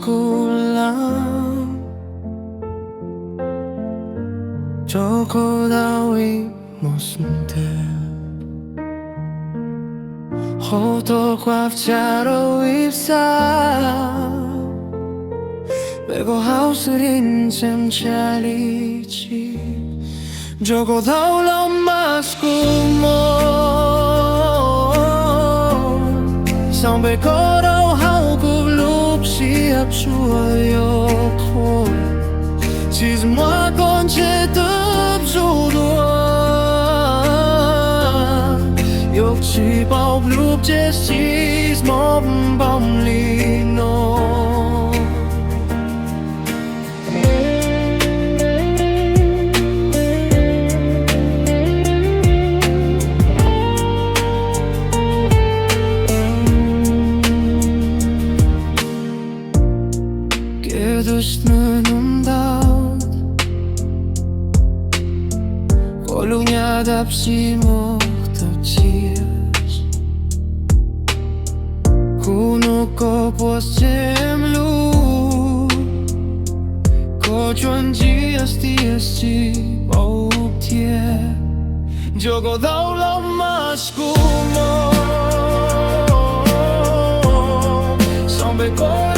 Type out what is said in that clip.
kulang Joko dawi mosmte Hoto kwafcharo ipsa Bego hauserin sem chalichi Joko daulo maskumo Sampai kau hauku belum siap suayoko Si semua kunci tersudah Yok si bau belum jesis mau lino Menundang Kolunya dapsi muhtajias Kuno ko puas jemlu Ko chuan jias tiasi bau tie Jogo daulau mas kumo Sampai kau